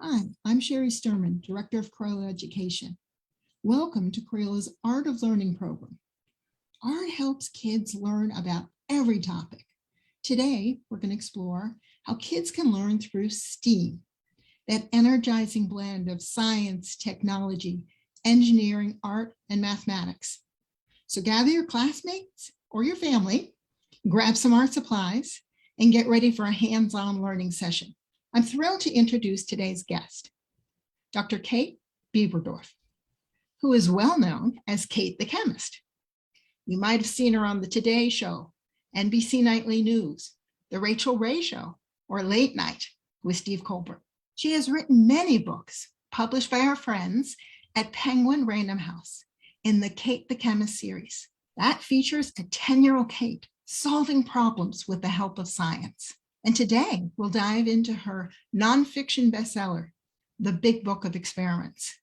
Hi, I'm Sherry Sturman, Director of Crayola Education. Welcome to Crayola's Art of Learning program. Art helps kids learn about every topic. Today, we're going to explore how kids can learn through STEAM, that energizing blend of science, technology, engineering, art, and mathematics. So gather your classmates or your family, grab some art supplies, and get ready for a hands-on learning session. I'm thrilled to introduce today's guest, Dr. Kate Bieberdorf, who is well known as Kate the Chemist. You might have seen her on the Today Show, NBC Nightly News, The Rachel Ray Show, or Late Night with Steve Colbert. She has written many books published by her friends at Penguin Random House in the Kate the Chemist series. That features a 10-year-old Kate solving problems with the help of science. And today we'll dive into her nonfiction bestseller, The Big Book of Experiments.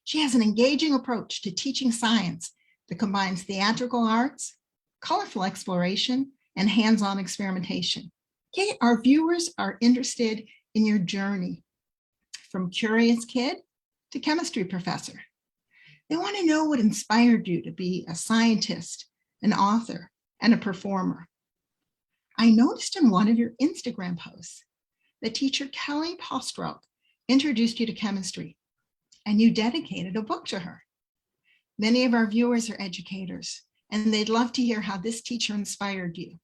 She has an engaging approach to teaching science that combines theatrical arts, colorful exploration, and hands-on experimentation. Kate, our viewers are interested in your journey from curious kid to chemistry professor. They want to know what inspired you to be a scientist, an author, and a performer. I noticed in one of your Instagram posts that teacher Kelly Postrock introduced you to chemistry, and you dedicated a book to her. Many of our viewers are educators, and they'd love to hear how this teacher inspired you.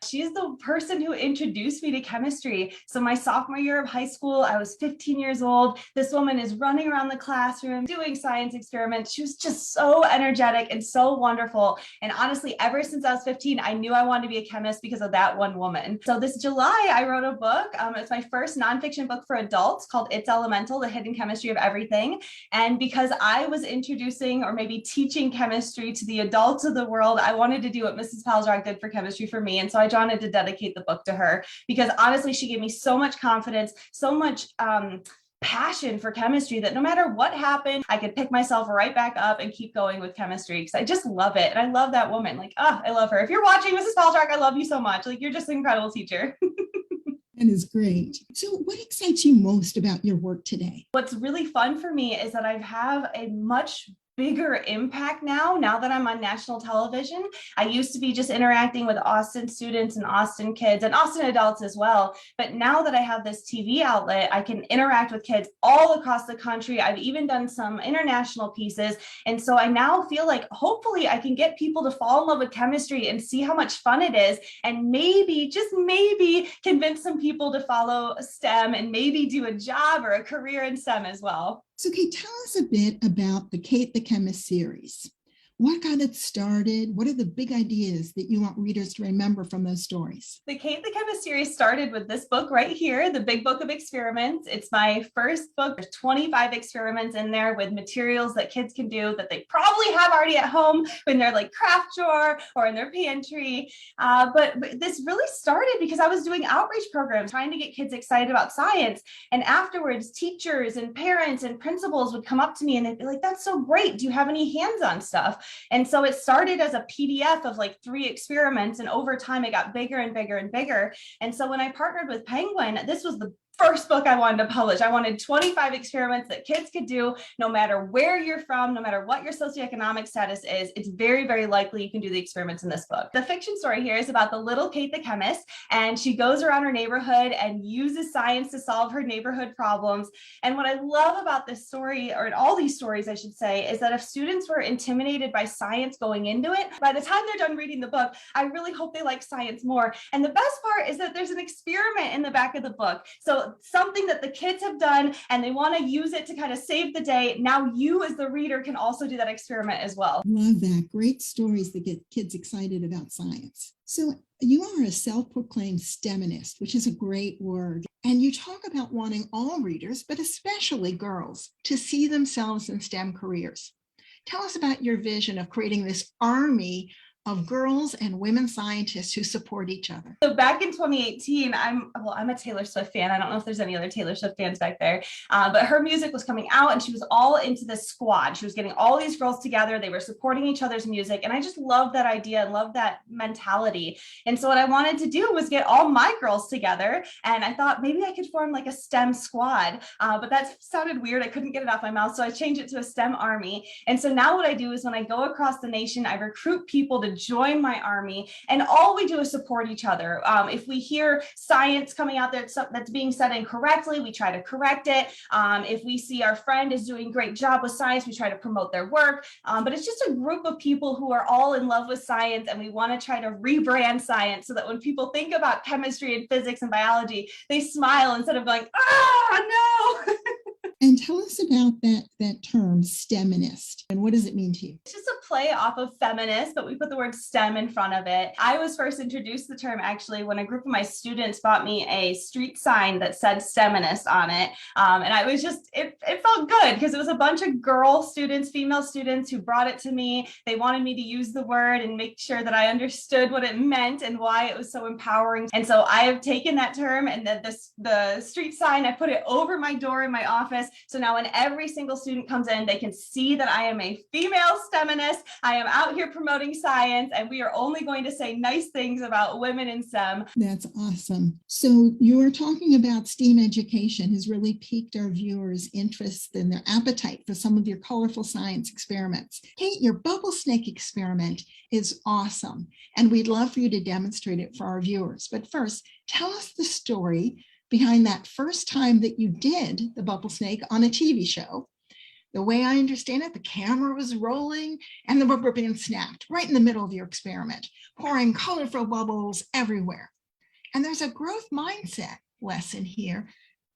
She's the person who introduced me to chemistry. So my sophomore year of high school, I was 15 years old. This woman is running around the classroom doing science experiments. She was just so energetic and so wonderful. And honestly, ever since I was 15, I knew I wanted to be a chemist because of that one woman. So this July, I wrote a book. It's my first nonfiction book for adults called It's Elemental, The Hidden Chemistry of Everything. And because I was introducing or maybe teaching chemistry to the adults of the world, I wanted to do what Mrs. Palsrock did for chemistry for me. And so I wanted to dedicate the book to her because honestly, she gave me so much confidence, so much passion for chemistry that no matter what happened, I could pick myself right back up and keep going with chemistry because I just love it. And I love that woman. I love her. If you're watching, Mrs. Palsrock, I love you so much. You're just an incredible teacher. That is great. So what excites you most about your work today? What's really fun for me is that I have a much bigger impact now that I'm on national television. I used to be just interacting with Austin students and Austin kids and Austin adults as well. But now that I have this TV outlet, I can interact with kids all across the country. I've even done some international pieces. And so I now feel like hopefully I can get people to fall in love with chemistry and see how much fun it is. And maybe, just maybe, convince some people to follow STEM and maybe do a job or a career in STEM as well. So Kate, tell us a bit about the Kate the Chemist series. What got it started? What are the big ideas that you want readers to remember from those stories? The Kate the Chemist series started with this book right here, The Big Book of Experiments. It's my first book. There's 25 experiments in there with materials that kids can do that they probably have already at home in their craft drawer or in their pantry. But this really started because I was doing outreach programs, trying to get kids excited about science. And afterwards, teachers and parents and principals would come up to me and they'd be like, "That's so great. Do you have any hands-on stuff?" And so it started as a PDF of 3 experiments. And over time, it got bigger and bigger and bigger. And so when I partnered with Penguin, this was the first book I wanted to publish. I wanted 25 experiments that kids could do no matter where you're from, no matter what your socioeconomic status is. It's very, very likely you can do the experiments in this book. The fiction story here is about the little Kate the Chemist, and she goes around her neighborhood and uses science to solve her neighborhood problems. And what I love about this story, or in all these stories, I should say, is that if students were intimidated by science going into it, by the time they're done reading the book, I really hope they like science more. And the best part is that there's an experiment in the back of the book. So something that the kids have done and they want to use it to kind of save the day. Now you as the reader can also do that experiment as well. Love that. Great stories that get kids excited about science. So you are a self-proclaimed STEMinist, which is a great word. And you talk about wanting all readers, but especially girls, to see themselves in STEM careers. Tell us about your vision of creating this army of girls and women scientists who support each other. So back in 2018, I'm a Taylor Swift fan. I don't know if there's any other Taylor Swift fans back there, but her music was coming out and she was all into this squad. She was getting all these girls together. They were supporting each other's music. And I just love that idea and love that mentality. And so what I wanted to do was get all my girls together. And I thought maybe I could form like a STEM squad, but that sounded weird. I couldn't get it off my mouth. So I changed it to a STEM army. And so now what I do is when I go across the nation, I recruit people to join my army, and all we do is support each other. If we hear science coming out there that's being said incorrectly, we try to correct it. If we see our friend is doing a great job with science, we try to promote their work. But it's just a group of people who are all in love with science, and we want to try to rebrand science so that when people think about chemistry and physics and biology, they smile instead of going, oh, no. And tell us about that term, STEMinist, and what does it mean to you? It's just a play off of feminist, but we put the word STEM in front of it. I was first introduced to the term actually when a group of my students bought me a street sign that said STEMinist on it. And I was just, it felt good because it was a bunch of girl students, female students who brought it to me. They wanted me to use the word and make sure that I understood what it meant and why it was so empowering. And so I have taken that term and the street sign, I put it over my door in my office. So now when every single student comes in, they can see that I am a female STEMinist. I am out here promoting science, and we are only going to say nice things about women in STEM. That's awesome. So you were talking about STEAM education has really piqued our viewers' interest and their appetite for some of your colorful science experiments. Kate, your bubble snake experiment is awesome, and we'd love for you to demonstrate it for our viewers. But first, tell us the story behind that first time that you did the bubble snake on a TV show. The way I understand it, the camera was rolling and the rubber band snapped right in the middle of your experiment, pouring colorful bubbles everywhere. And there's a growth mindset lesson here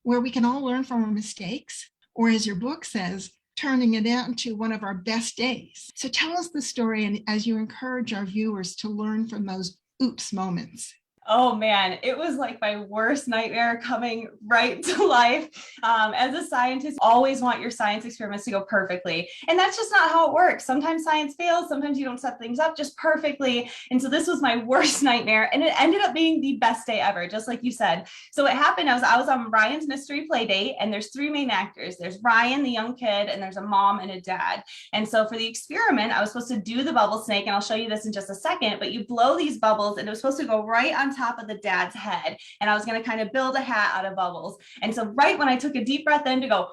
where we can all learn from our mistakes, or as your book says, turning it into one of our best days. So tell us the story, and as you encourage our viewers to learn from those oops moments. Oh man, it was like my worst nightmare coming right to life. As a scientist, always want your science experiments to go perfectly. And that's just not how it works. Sometimes science fails. Sometimes you don't set things up just perfectly. And so this was my worst nightmare. And it ended up being the best day ever, just like you said. So what happened, I was on Ryan's mystery play date, and there's three main actors. There's Ryan, the young kid, and there's a mom and a dad. And so for the experiment, I was supposed to do the bubble snake, and I'll show you this in just a second, but you blow these bubbles and it was supposed to go right on top of the dad's head. And I was going to kind of build a hat out of bubbles. And so right when I took a deep breath in to go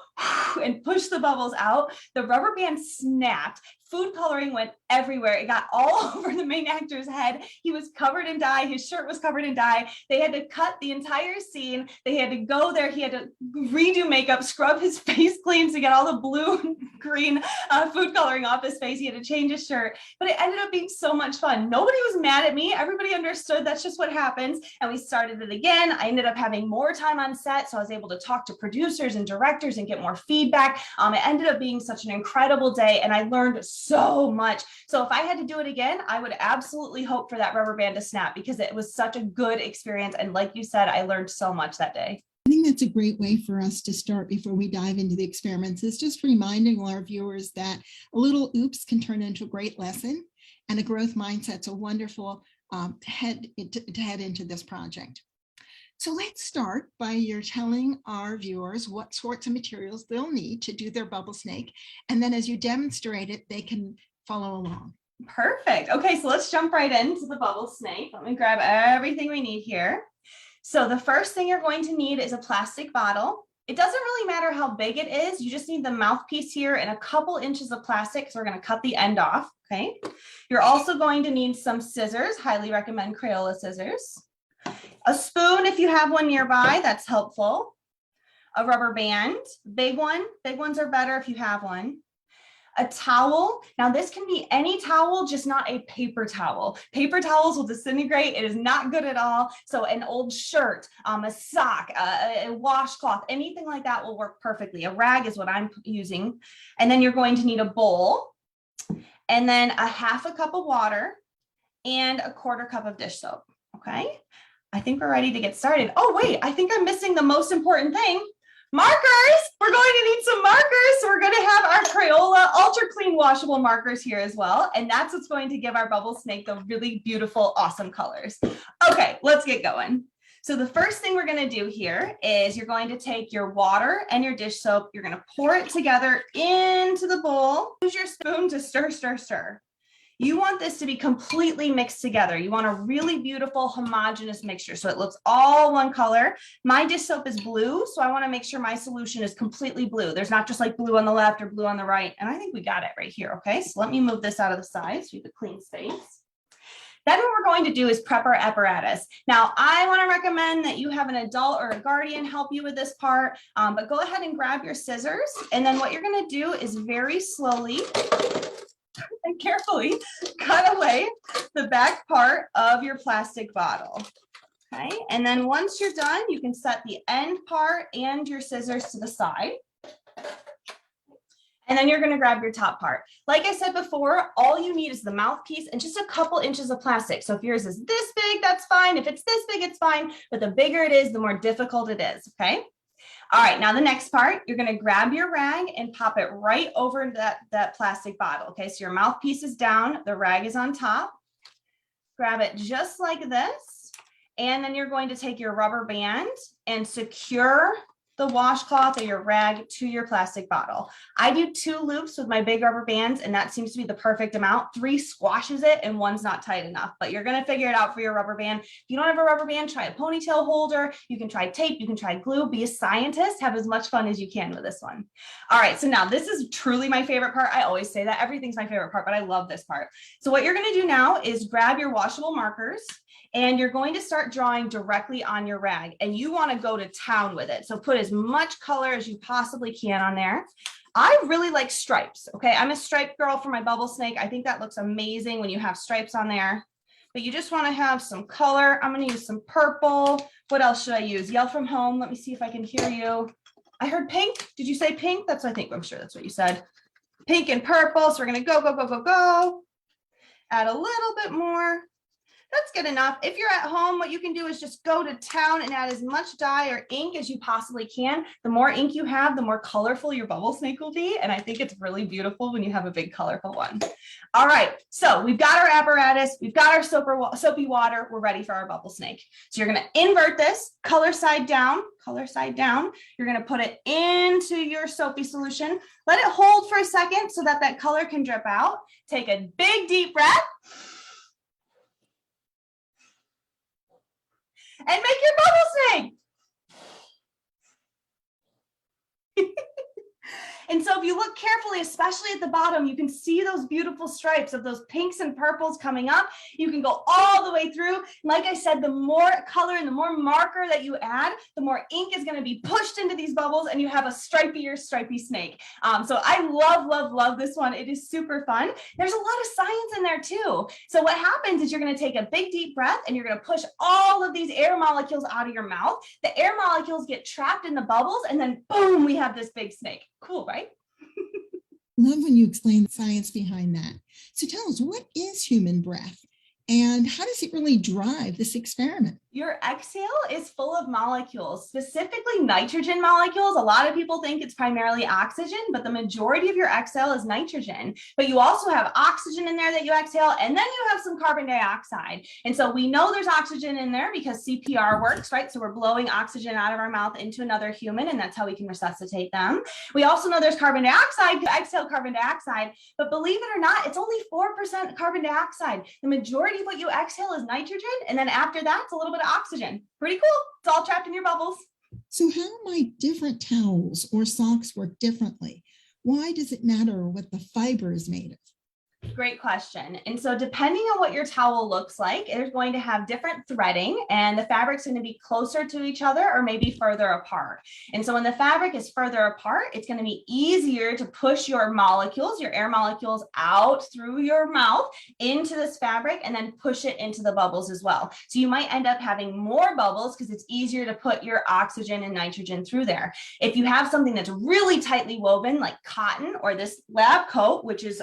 and push the bubbles out, the rubber band snapped. Food coloring went everywhere. It got all over the main actor's head. He was covered in dye. His shirt was covered in dye. They had to cut the entire scene. They had to go there. He had to redo makeup, scrub his face clean to get all the blue and green food coloring off his face. He had to change his shirt, but it ended up being so much fun. Nobody was mad at me. Everybody understood that's just what happens. And we started it again. I ended up having more time on set, so I was able to talk to producers and directors and get more feedback. It ended up being such an incredible day, and I learned so much. So if I had to do it again, I would absolutely hope for that rubber band to snap because it was such a good experience. And like you said, I learned so much that day. I think that's a great way for us to start before we dive into the experiments, is just reminding our viewers that a little oops can turn into a great lesson, and a growth mindset's a wonderful head into this project. So let's start by your telling our viewers what sorts of materials they'll need to do their bubble snake. And then as you demonstrate it, they can follow along. Perfect. Okay, so let's jump right into the bubble snake. Let me grab everything we need here. So the first thing you're going to need is a plastic bottle. It doesn't really matter how big it is. You just need the mouthpiece here and a couple inches of plastic. So we're going to cut the end off. Okay. You're also going to need some scissors. Highly recommend Crayola scissors. A spoon, if you have one nearby, that's helpful. A rubber band, big one. Big ones are better if you have one. A towel. Now this can be any towel, just not a paper towel. Paper towels will disintegrate. It is not good at all. So an old shirt, a sock, a washcloth, anything like that will work perfectly. A rag is what I'm using. And then you're going to need a bowl, and then a half a cup of water and a quarter cup of dish soap. Okay. I think we're ready to get started. Oh, wait, I think I'm missing the most important thing. Markers. We're going to need some markers. So we're going to have our Crayola Ultra Clean Wash washable markers here as well. And that's what's going to give our bubble snake the really beautiful, awesome colors. Okay, let's get going. So the first thing we're going to do here is you're going to take your water and your dish soap. You're going to pour it together into the bowl. Use your spoon to stir, stir, stir. You want this to be completely mixed together. You want a really beautiful homogeneous mixture so it looks all one color. My dish soap is blue, so I want to make sure my solution is completely blue. There's not just like blue on the left or blue on the right. And I think we got it right here. Okay, so let me move this out of the side so we have a clean space. Then what we're going to do is prep our apparatus. Now, I want to recommend that you have an adult or a guardian help you with this part, but go ahead and grab your scissors. And then what you're going to do is very slowly and carefully cut away the back part of your plastic bottle. Okay, and then once you're done, you can set the end part and your scissors to the side. And then you're going to grab your top part. Like I said before, all you need is the mouthpiece and just a couple inches of plastic. So if yours is this big, that's fine. If it's this big, it's fine. But the bigger it is, the more difficult it is. Okay. All right. Now the next part, you're going to grab your rag and pop it right over that plastic bottle. Okay. So your mouthpiece is down. The rag is on top. Grab it just like this. And then you're going to take your rubber band and secure the washcloth or your rag to your plastic bottle. I do 2 loops with my big rubber bands, and that seems to be the perfect amount. 3 squashes it and 1's not tight enough, but you're going to figure it out for your rubber band. If you don't have a rubber band, try a ponytail holder. You can try tape, you can try glue, be a scientist, have as much fun as you can with this one. All right, so now this is truly my favorite part. I always say that everything's my favorite part, but I love this part. So what you're going to do now is grab your washable markers, and you're going to start drawing directly on your rag, and you want to go to town with it. So put as much color as you possibly can on there. I really like stripes. Okay, I'm a stripe girl for my bubble snake. I think that looks amazing when you have stripes on there, but you just want to have some color. I'm going to use some purple. What else should I use? Yell from home. Let me see if I can hear you. I heard pink. Did you say pink? That's what I think. I'm sure that's what you said. Pink and purple. So we're going to go, go, go, go, go. Add a little bit more. That's good enough. If you're at home, what you can do is just go to town and add as much dye or ink as you possibly can. The more ink you have, the more colorful your bubble snake will be. And I think it's really beautiful when you have a big colorful one. All right, so we've got our apparatus, we've got our soapy water, we're ready for our bubble snake. So you're gonna invert this, color side down. You're gonna put it into your soapy solution. Let it hold for a second so that that color can drip out. Take a big deep breath. And make your bubble snake. And so if you look carefully, especially at the bottom, you can see those beautiful stripes of those pinks and purples coming up. You can go all the way through. Like I said, the more color and the more marker that you add, the more ink is going to be pushed into these bubbles and you have a stripy snake. So I love this one. It is super fun. There's a lot of science in there too. So what happens is you're going to take a big deep breath and you're going to push all of these air molecules out of your mouth. The air molecules get trapped in the bubbles and then boom, we have this big snake. Cool, right? Love when you explain the science behind that. So tell us, what is human breath and how does it really drive this experiment? Your exhale is full of molecules, specifically nitrogen molecules. A lot of people think it's primarily oxygen, but the majority of your exhale is nitrogen. But you also have oxygen in there that you exhale, and then you have some carbon dioxide. And so we know there's oxygen in there because CPR works, right? So we're blowing oxygen out of our mouth into another human, and that's how we can resuscitate them. We also know there's carbon dioxide, you exhale carbon dioxide, but believe it or not, it's only 4% carbon dioxide. The majority of what you exhale is nitrogen, and then after that, it's a little bit of oxygen. Pretty cool. It's all trapped in your bubbles. So how might different towels or socks work differently? Why does it matter what the fiber is made of? Great question. And so depending on what your towel looks like, it's going to have different threading and the fabric's going to be closer to each other or maybe further apart. And so when the fabric is further apart, it's going to be easier to push your molecules, your air molecules out through your mouth into this fabric and then push it into the bubbles as well. So you might end up having more bubbles because it's easier to put your oxygen and nitrogen through there. If you have something that's really tightly woven like cotton or this lab coat, which is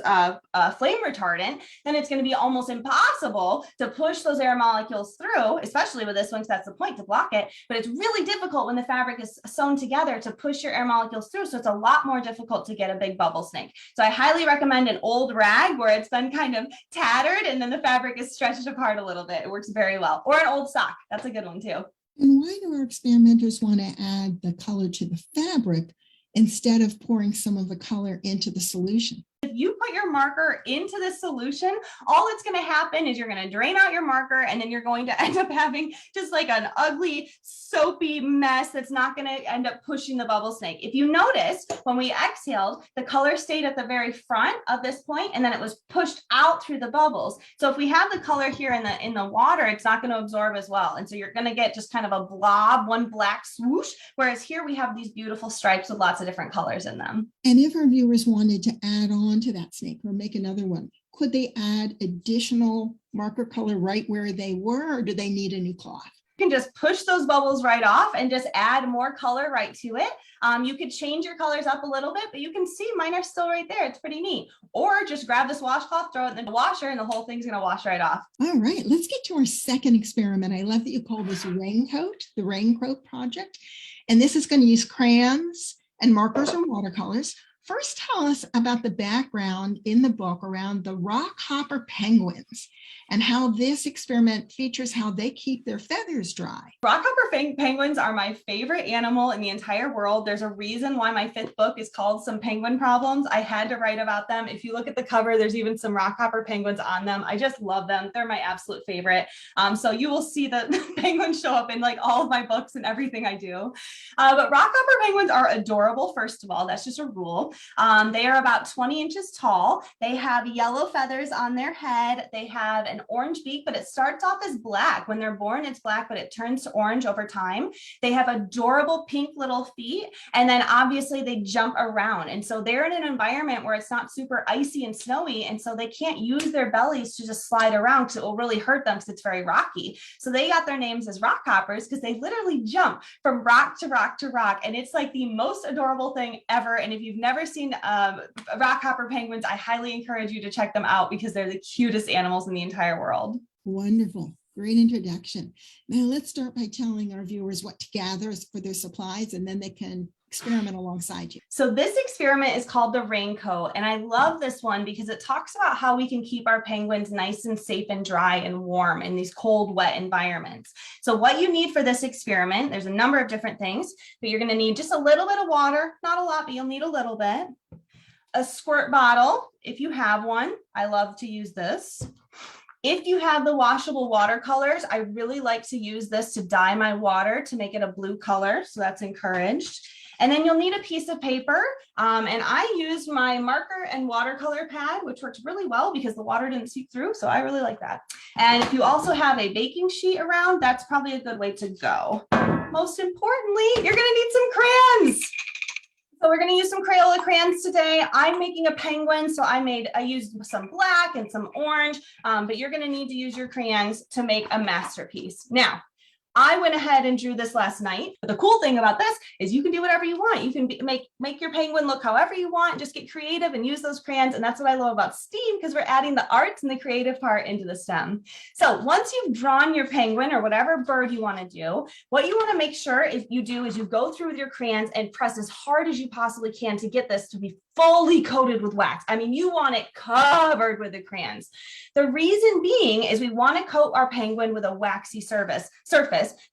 flame retardant, then it's going to be almost impossible to push those air molecules through, especially with this one, because that's the point, to block it. But it's really difficult when the fabric is sewn together to push your air molecules through. So it's a lot more difficult to get a big bubble snake. So I highly recommend an old rag where it's been kind of tattered and then the fabric is stretched apart a little bit. It works very well. Or an old sock. That's a good one too. And why do our experimenters want to add the color to the fabric instead of pouring some of the color into the solution? If you put your marker into the solution, all that's going to happen is you're going to drain out your marker and then you're going to end up having just like an ugly, soapy mess that's not going to end up pushing the bubble snake. If you notice, when we exhaled, the color stayed at the very front of this point and then it was pushed out through the bubbles. So if we have the color here in the water, it's not going to absorb as well. And so you're going to get just kind of a blob, one black swoosh, whereas here we have these beautiful stripes with lots of different colors in them. And if our viewers wanted to add on to that snake or make another one, could they add additional marker color right where they were, or do they need a new cloth? You can just push those bubbles right off and just add more color right to it. You could change your colors up a little bit, but you can see mine are still right there. It's pretty neat. Or just grab this washcloth, throw it in the washer, and the whole thing's going to wash right off. All right, let's get to our second experiment. I love that you call this raincoat, the raincoat project. And this is going to use crayons and markers or watercolors. First, tell us about the background in the book around the rockhopper penguins and how this experiment features how they keep their feathers dry. Rockhopper penguins are my favorite animal in the entire world. There's a reason why my 5th book is called Some Penguin Problems. I had to write about them. If you look at the cover, there's even some rockhopper penguins on them. I just love them. They're my absolute favorite. So you will see the penguins show up in like all of my books and everything I do. But rockhopper penguins are adorable, first of all. That's just a rule. They are about 20 inches tall. They have yellow feathers on their head. They have an orange beak, but it starts off as black. When they're born, it's black, but it turns to orange over time. They have adorable pink little feet. And then obviously they jump around. And so they're in an environment where it's not super icy and snowy. And so they can't use their bellies to just slide around because it will really hurt them because it's very rocky. So they got their names as rockhoppers because they literally jump from rock to rock to rock. And it's like the most adorable thing ever. And if you've never seen rockhopper penguins, I highly encourage you to check them out because they're the cutest animals in the entire world. Wonderful. Great introduction. Now let's start by telling our viewers what to gather for their supplies, and then they can experiment alongside you. So this experiment is called the raincoat, and I love this one because it talks about how we can keep our penguins nice and safe and dry and warm in these cold, wet environments. So what you need for this experiment, there's a number of different things, but you're going to need just a little bit of water, not a lot, but you'll need a little bit. A squirt bottle, if you have one. I love to use this. If you have the washable watercolors, I really like to use this to dye my water to make it a blue color. So that's encouraged. And then you'll need a piece of paper. And I used my marker and watercolor pad, which worked really well because the water didn't seep through. So I really like that. And if you also have a baking sheet around, that's probably a good way to go. Most importantly, you're going to need some crayons. So we're going to use some Crayola crayons today. I'm making a penguin, so I used some black and some orange, but you're going to need to use your crayons to make a masterpiece. Now, I went ahead and drew this last night. But the cool thing about this is you can do whatever you want. You can make your penguin look however you want. Just get creative and use those crayons. And that's what I love about STEAM, because we're adding the arts and the creative part into the STEM. So once you've drawn your penguin or whatever bird you want to do, what you want to make sure is you go through with your crayons and press as hard as you possibly can to get this to be fully coated with wax. I mean, you want it covered with the crayons. The reason being is we want to coat our penguin with a waxy surface,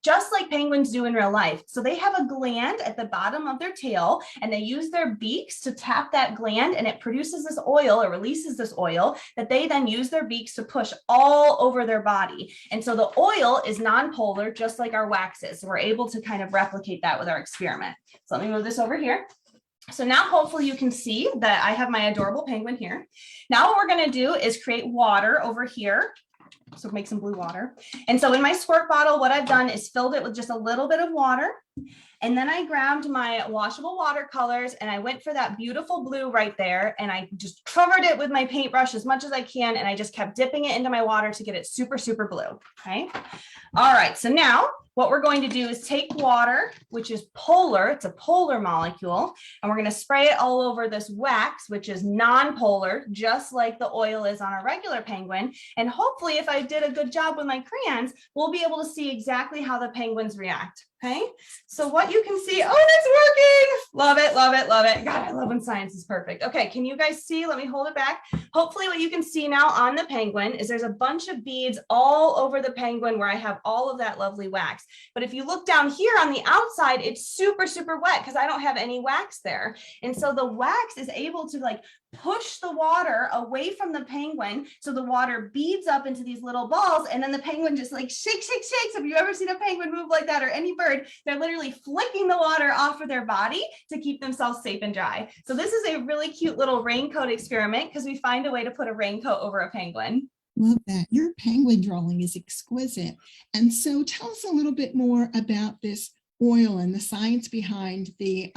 just like penguins do in real life. So they have a gland at the bottom of their tail, and they use their beaks to tap that gland, and it produces this oil, or releases this oil, that they then use their beaks to push all over their body. And so the oil is non-polar, just like our wax is. So we're able to kind of replicate that with our experiment. So let me move this over here. So now hopefully you can see that I have my adorable penguin here. Now what we're going to do is create water over here. So make some blue water. And so in my squirt bottle, what I've done is filled it with just a little bit of water. And then I grabbed my washable watercolors and I went for that beautiful blue right there. And I just covered it with my paintbrush as much as I can. And I just kept dipping it into my water to get it super, super blue. Okay. All right. So now what we're going to do is take water, which is polar, it's a polar molecule, and we're going to spray it all over this wax, which is non-polar, just like the oil is on a regular penguin. And hopefully, if I did a good job with my crayons, we'll be able to see exactly how the penguins react. Okay, so what you can see, oh, it's working. Love it, love it, love it. God, I love when science is perfect. Okay, can you guys see? Let me hold it back. Hopefully what you can see now on the penguin is there's a bunch of beads all over the penguin where I have all of that lovely wax. But if you look down here on the outside, it's super, super wet because I don't have any wax there. And so the wax is able to like push the water away from the penguin. So the water beads up into these little balls and then the penguin just like shakes, shakes, shakes. Have you ever seen a penguin move like that or any bird? They're literally flicking the water off of their body to keep themselves safe and dry. So this is a really cute little raincoat experiment because we find a way to put a raincoat over a penguin. Love that. Your penguin drawing is exquisite. And so tell us a little bit more about this oil and the science behind the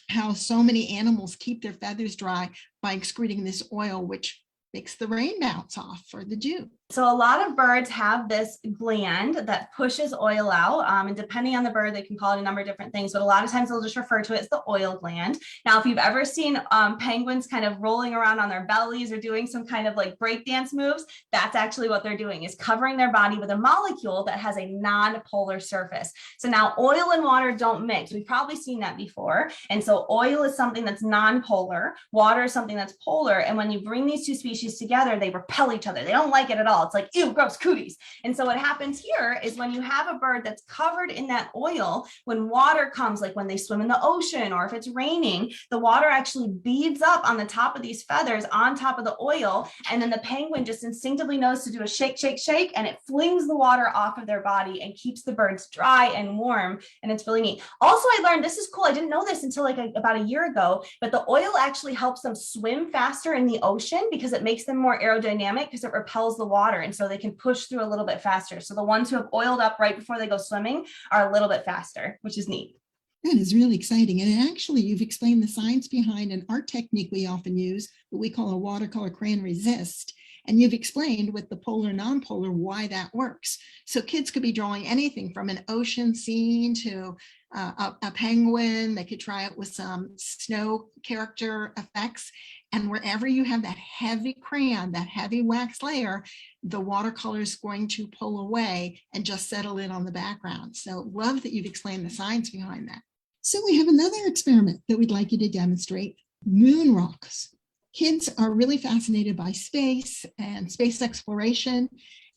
how so many animals keep their feathers dry by excreting this oil, which makes the rain bounce off for the dew. So a lot of birds have this gland that pushes oil out, and depending on the bird, they can call it a number of different things, but a lot of times they'll just refer to it as the oil gland. Now, if you've ever seen penguins kind of rolling around on their bellies or doing some kind of like breakdance moves, that's actually what they're doing, is covering their body with a molecule that has a non-polar surface. So now oil and water don't mix. We've probably seen that before. And so oil is something that's non-polar, water is something that's polar. And when you bring these two species together, they repel each other. They don't like it at all. It's like, ew, gross, cooties. And so what happens here is when you have a bird that's covered in that oil, when water comes, like when they swim in the ocean or if it's raining, the water actually beads up on the top of these feathers on top of the oil. And then the penguin just instinctively knows to do a shake, shake, shake, and it flings the water off of their body and keeps the birds dry and warm. And it's really neat. Also, I learned, this is cool, I didn't know this until like about a year ago, but the oil actually helps them swim faster in the ocean because it makes them more aerodynamic because it repels the water. And so they can push through a little bit faster. So the ones who have oiled up right before they go swimming are a little bit faster, which is neat. That is really exciting. And actually, you've explained the science behind an art technique we often use, what we call a watercolor crayon resist. And you've explained with the polar, non-polar, why that works. So kids could be drawing anything from an ocean scene to a penguin. They could try it with some snow character effects. And wherever you have that heavy crayon, that heavy wax layer, the watercolor is going to pull away and just settle in on the background. So love that you've explained the science behind that. So we have another experiment that we'd like you to demonstrate, moon rocks. Kids are really fascinated by space and space exploration,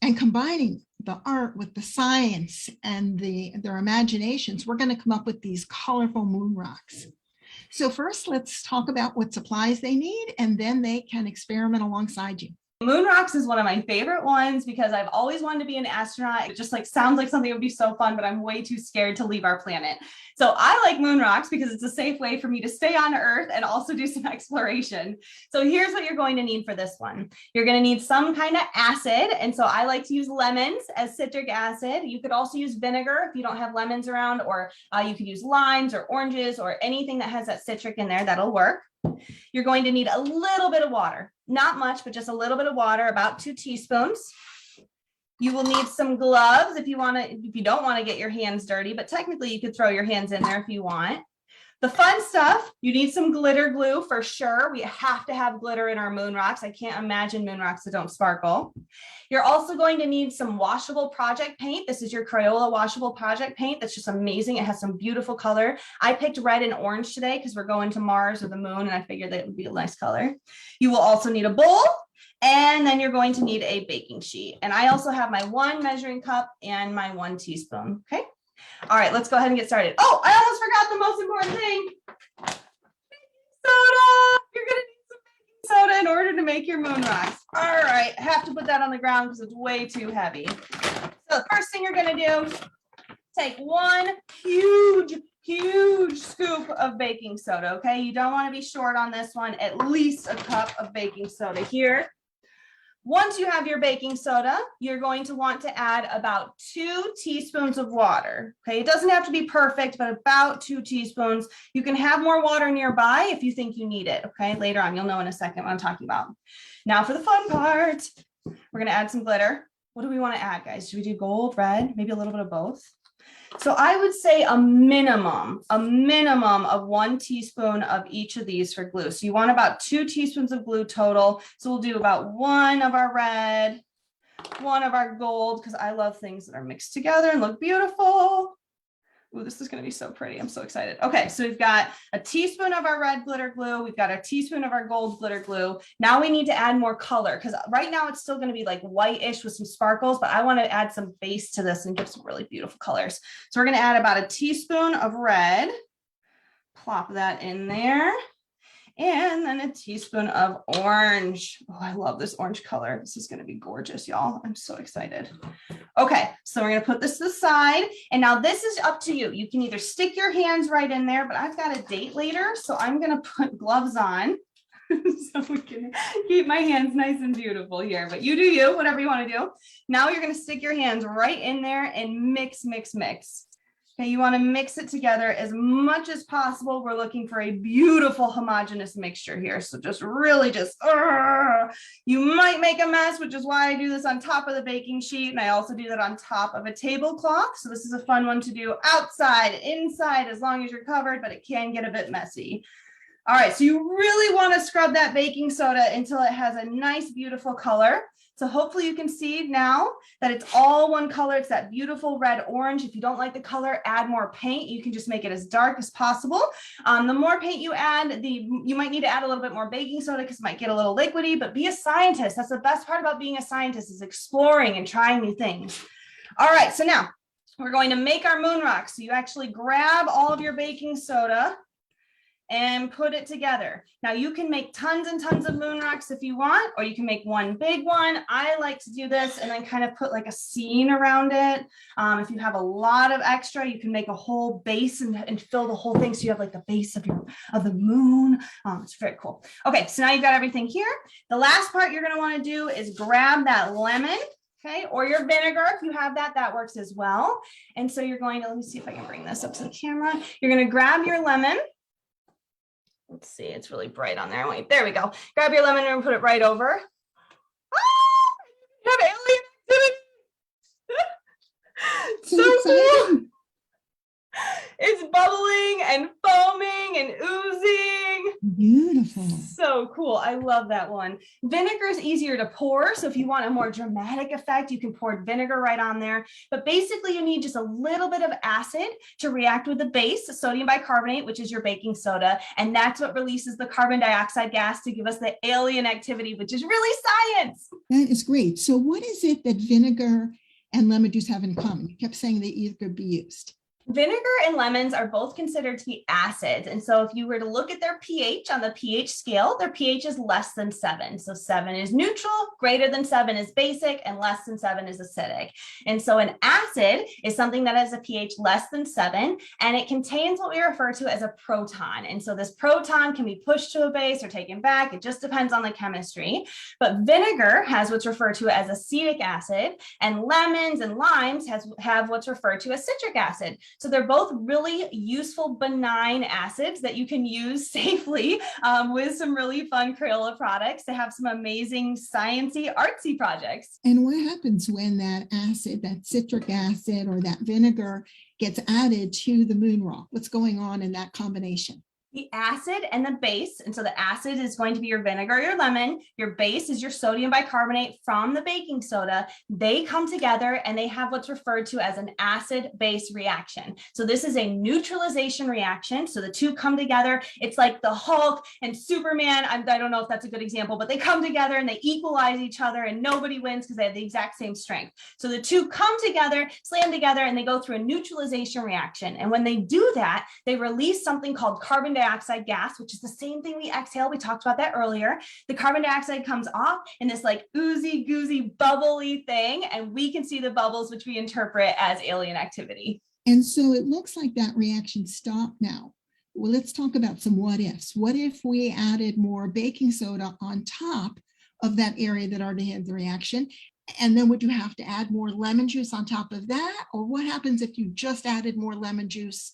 and combining the art with the science and their imaginations, we're going to come up with these colorful moon rocks. So first, let's talk about what supplies they need, and then they can experiment alongside you. Moon rocks is one of my favorite ones because I've always wanted to be an astronaut. It just like sounds like something that would be so fun, but I'm way too scared to leave our planet. So I like moon rocks because it's a safe way for me to stay on Earth and also do some exploration. So here's what you're going to need for this one. You're going to need some kind of acid. And so I like to use lemons as citric acid. You could also use vinegar if you don't have lemons around, or you could use limes or oranges or anything that has that citric in there, that'll work. You're going to need a little bit of water, not much, but just a little bit of water, about 2 teaspoons. You will need some gloves if you don't want to get your hands dirty, but technically you could throw your hands in there if you want. The fun stuff, you need some glitter glue for sure. We have to have glitter in our moon rocks. I can't imagine moon rocks that don't sparkle. You're also going to need some washable project paint. This is your Crayola washable project paint. That's just amazing. It has some beautiful color. I picked red and orange today because we're going to Mars or the moon, and I figured that it would be a nice color. You will also need a bowl, and then you're going to need a baking sheet. And I also have my 1 measuring cup and my 1 teaspoon, okay? All right, let's go ahead and get started. Oh, I almost forgot the most important thing. Baking soda. You're going to need some baking soda in order to make your moon rocks. All right, I have to put that on the ground because it's way too heavy. So the first thing you're going to do, take 1 huge scoop of baking soda, okay? You don't want to be short on this one, at least a cup of baking soda here. Once you have your baking soda, you're going to want to add about 2 teaspoons of water. Okay, it doesn't have to be perfect, but about 2 teaspoons. You can have more water nearby if you think you need it. Okay, later on, you'll know in a second what I'm talking about. Now for the fun part, we're going to add some glitter. What do we want to add, guys? Should we do gold, red, maybe a little bit of both? So I would say a minimum of 1 teaspoon of each of these for glue. So you want about 2 teaspoons of glue total. So we'll do about 1 of our red, 1 of our gold, because I love things that are mixed together and look beautiful. Ooh, this is going to be so pretty. I'm so excited. Okay, so we've got a teaspoon of our red glitter glue. We've got a teaspoon of our gold glitter glue. Now we need to add more color, because right now it's still going to be like whitish with some sparkles, but I want to add some base to this and give some really beautiful colors. So we're going to add about a teaspoon of red. Plop that in there. And then a teaspoon of orange. Oh, I love this orange color. This is going to be gorgeous, y'all. I'm so excited. Okay, so we're going to put this to the side. And now this is up to you. You can either stick your hands right in there, but I've got a date later, so I'm going to put gloves on so we can keep my hands nice and beautiful here. But you do you, whatever you want to do. Now you're going to stick your hands right in there and mix, mix, mix. Okay, you want to mix it together as much as possible. We're looking for a beautiful homogeneous mixture here. So just really you might make a mess, which is why I do this on top of the baking sheet. And I also do that on top of a tablecloth. So this is a fun one to do outside, inside, as long as you're covered, but it can get a bit messy. All right, so you really want to scrub that baking soda until it has a nice, beautiful color. So hopefully you can see now that it's all one color. It's that beautiful red orange. If you don't like the color, add more paint. You can just make it as dark as possible. The more paint you add, you might need to add a little bit more baking soda because it might get a little liquidy, but be a scientist. That's the best part about being a scientist, is exploring and trying new things. All right, so now we're going to make our moon rocks. So you actually grab all of your baking soda and put it together. Now you can make tons and tons of moon rocks if you want, or you can make one big one. I like to do this and then kind of put like a scene around it. If you have a lot of extra, you can make a whole base and fill the whole thing. So you have like the base of the moon. It's very cool. Okay, so now you've got everything here. The last part you're going to want to do is grab that lemon. Okay, or your vinegar, if you have that, that works as well. And so you're going to, let me see if I can bring this up to the camera. You're going to grab your lemon. Let's see, it's really bright on there. Wait, there we go. Grab your lemon and put it right over. Ah, you have alien activity. So cool. It's bubbling and foaming and oozing. Beautiful. So cool. I love that one. Vinegar is easier to pour. So if you want a more dramatic effect, you can pour vinegar right on there. But basically you need just a little bit of acid to react with the base, sodium bicarbonate, which is your baking soda. And that's what releases the carbon dioxide gas to give us the alien activity, which is really science. That is great. So what is it that vinegar and lemon juice have in common? You kept saying they either could be used. Vinegar and lemons are both considered to be acids. And so if you were to look at their pH on the pH scale, their pH is less than 7. So 7 is neutral, greater than 7 is basic, and less than 7 is acidic. And so an acid is something that has a pH less than 7, and it contains what we refer to as a proton. And so this proton can be pushed to a base or taken back. It just depends on the chemistry. But vinegar has what's referred to as acetic acid, and lemons and limes have what's referred to as citric acid. So they're both really useful, benign acids that you can use safely with some really fun Crayola products to have some amazing sciencey, artsy projects. And what happens when that acid, that citric acid or that vinegar gets added to the moon rock? What's going on in that combination? The acid and the base, and so the acid is going to be your vinegar, your lemon. Your base is your sodium bicarbonate from the baking soda. They come together and they have what's referred to as an acid-base reaction. So this is a neutralization reaction. So the two come together. It's like the Hulk and Superman. I don't know if that's a good example, but they come together and they equalize each other and nobody wins because they have the exact same strength. So the two come together, slam together, and they go through a neutralization reaction. And when they do that, they release something called carbon dioxide gas, which is the same thing we exhale. We talked about that earlier. The carbon dioxide comes off in this like oozy goozy bubbly thing, and we can see the bubbles, which we interpret as alien activity. And so it looks like that reaction stopped now. Well, let's talk about some what ifs. What if we added more baking soda on top of that area that already had the reaction? And then would you have to add more lemon juice on top of that? Or what happens if you just added more lemon juice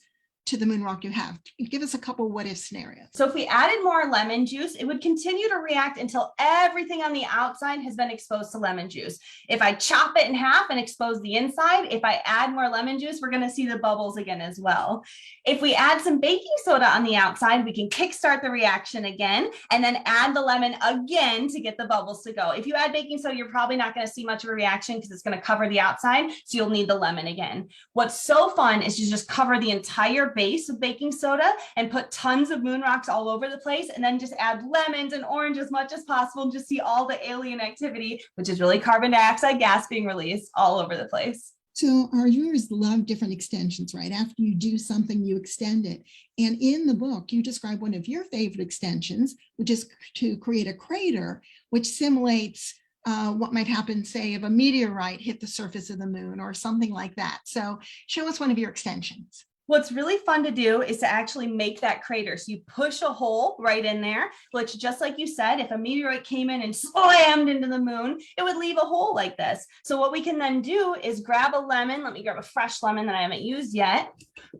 to the moon rock you have? Give us a couple what if scenarios. So if we added more lemon juice, it would continue to react until everything on the outside has been exposed to lemon juice. If I chop it in half and expose the inside, if I add more lemon juice, we're going to see the bubbles again as well. If we add some baking soda on the outside, we can kickstart the reaction again and then add the lemon again to get the bubbles to go. If you add baking soda, you're probably not going to see much of a reaction because it's going to cover the outside, so you'll need the lemon again. What's so fun is to just cover the entire base with baking soda and put tons of moon rocks all over the place, and then just add lemons and orange as much as possible and just see all the alien activity, which is really carbon dioxide gas being released all over the place. So our viewers love different extensions, right? After you do something, you extend it. And in the book, you describe one of your favorite extensions, which is to create a crater, which simulates what might happen, say, if a meteorite hit the surface of the moon or something like that. So show us one of your extensions. What's really fun to do is to actually make that crater. So you push a hole right in there, which, just like you said, if a meteorite came in and slammed into the moon, it would leave a hole like this. So what we can then do is grab a lemon. Let me grab a fresh lemon that I haven't used yet,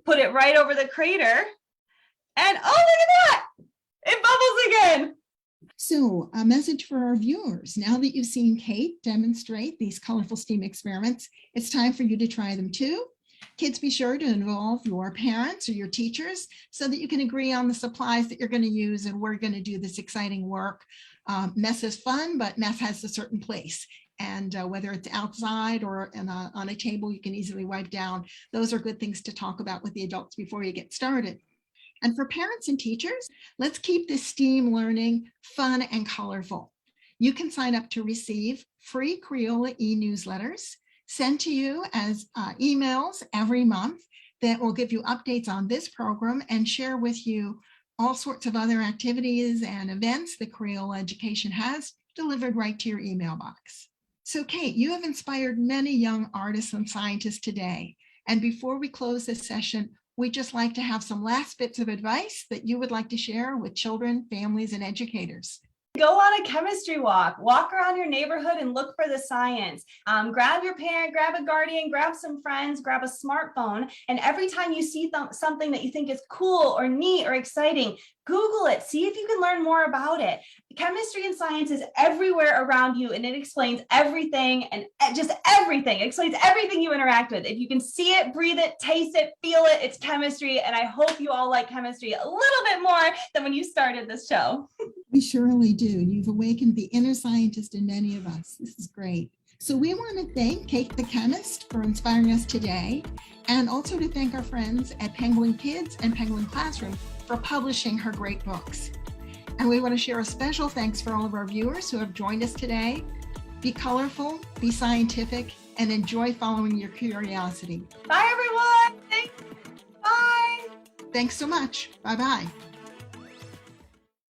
put it right over the crater, and oh, look at that, it bubbles again. So a message for our viewers. Now that you've seen Kate demonstrate these colorful STEAM experiments, it's time for you to try them too. Kids, be sure to involve your parents or your teachers so that you can agree on the supplies that you're going to use and we're going to do this exciting work. Mess is fun, but mess has a certain place. And whether it's outside or on a table you can easily wipe down, those are good things to talk about with the adults before you get started. And for parents and teachers, let's keep this STEAM learning fun and colorful. You can sign up to receive free Crayola e-newsletters sent to you as emails every month that will give you updates on this program and share with you all sorts of other activities and events that Crayola Education has delivered right to your email box. So Kate, you have inspired many young artists and scientists today. And before we close this session, we'd just like to have some last bits of advice that you would like to share with children, families, and educators. Go on a chemistry walk around your neighborhood and look for the science. Grab your parent, grab a guardian, grab some friends, grab a smartphone. And every time you see something that you think is cool or neat or exciting, Google it, see if you can learn more about it. Chemistry and science is everywhere around you, and it explains everything and just everything. It explains everything you interact with. If you can see it, breathe it, taste it, feel it, it's chemistry. And I hope you all like chemistry a little bit more than when you started this show. We surely do. You've awakened the inner scientist in many of us. This is great. So we want to thank Kate the Chemist for inspiring us today, and also to thank our friends at Penguin Kids and Penguin Classroom for publishing her great books. And we want to share a special thanks for all of our viewers who have joined us today. Be colorful, be scientific, and enjoy following your curiosity. Bye, everyone. Bye. Thanks so much. Bye-bye.